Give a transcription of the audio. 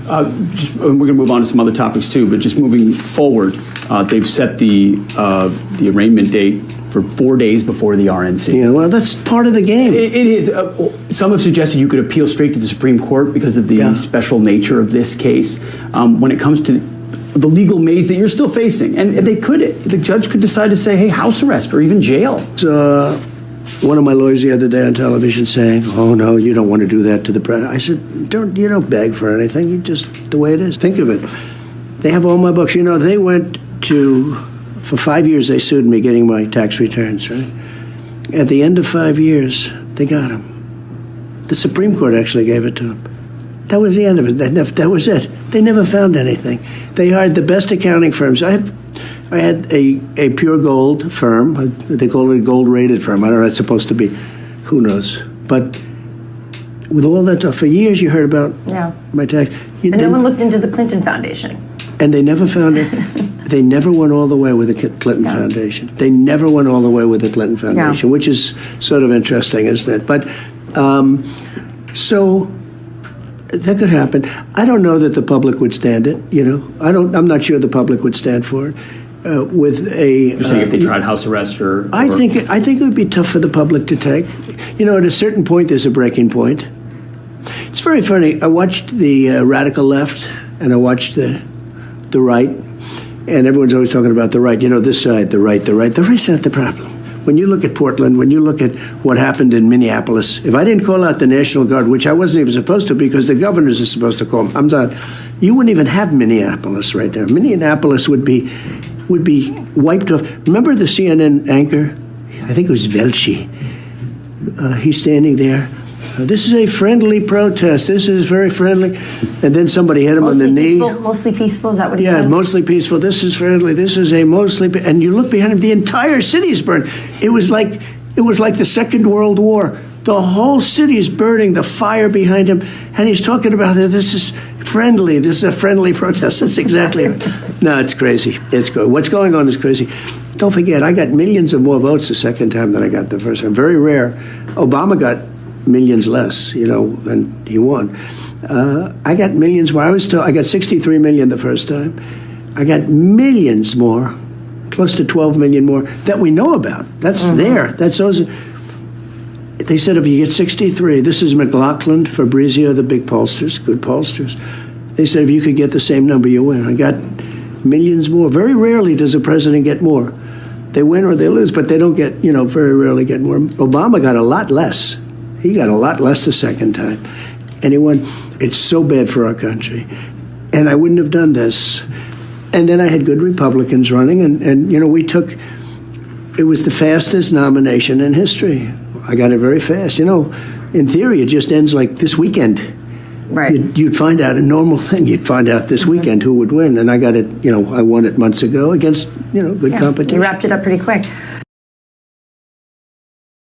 We're going to move on to some other topics too, but just moving forward, they've set the arraignment date for 4 days before the RNC. Yeah, well, that's part of the game. It is. Some have suggested you could appeal straight to the Supreme Court because of the special nature of this case. When it comes to the legal maze that you're still facing, and the judge could decide to say, hey, house arrest or even jail. One of my lawyers the other day on television saying, oh, no, you don't want to do that to the president. I said, you don't beg for anything. You just, the way it is. Think of it. They have all my books. You know, they went to, for 5 years, they sued me getting my tax returns, right? At the end of 5 years, they got them. The Supreme Court actually gave it to them. That was the end of it. That was it. They never found anything. They hired the best accounting firms. I had a pure gold firm. They call it a gold-rated firm. I don't know what it's supposed to be. Who knows? But with all that stuff, for years you heard about my tax. And no one looked into the Clinton Foundation. And they never found it. They never went all the way with the Clinton Foundation. They never went all the way with the Clinton Foundation, which is sort of interesting, isn't it? But so that could happen. I don't know that the public would stand it. You know, I'm not sure the public would stand for it. With a, you're saying if they tried house arrest or I think it would be tough for the public to take. You know, at a certain point, there's a breaking point. It's very funny. I watched the radical left, and I watched the right, and everyone's always talking about the right. You know, this side, the right. The right's not the problem. When you look at Portland, when you look at what happened in Minneapolis, if I didn't call out the National Guard, which I wasn't even supposed to because the governors are supposed to call them, I'm not. You wouldn't even have Minneapolis right now. Minneapolis would be wiped off. Remember the CNN anchor? I think it was Velshi. He's standing there. This is a friendly protest. This is very friendly. And then somebody hit him on the knee. Mostly peaceful, is that what he said? Yeah, mostly peaceful. This is friendly. This is a mostly... And you look behind him, the entire city is burned. It was like the Second World War. The whole city is burning, the fire behind him. And he's talking about this is friendly. This is a friendly protest. That's exactly it. No, it's crazy. What's going on is crazy. Don't forget, I got millions of more votes the second time than I got the first time. Very rare. Obama got millions less, you know, and he won. I got millions more. I got 63 million the first time. I got millions more, close to 12 million more that we know about. That's there. That's those. They said if you get 63, this is McLaughlin, Fabrizio, the big pollsters, good pollsters. They said if you could get the same number, you win. I got millions more. Very rarely does a president get more. They win or they lose, but they don't get, you know, very rarely get more. Obama got a lot less. He got a lot less the second time. And he won. It's so bad for our country. And I wouldn't have done this. And then I had good Republicans running, and you know, it was the fastest nomination in history. I got it very fast. You know, in theory, it just ends like this weekend. Right. You'd find out a normal thing. You'd find out this weekend who would win. And I got it, you know, I won it months ago against, you know, good competition. You wrapped it up pretty quick.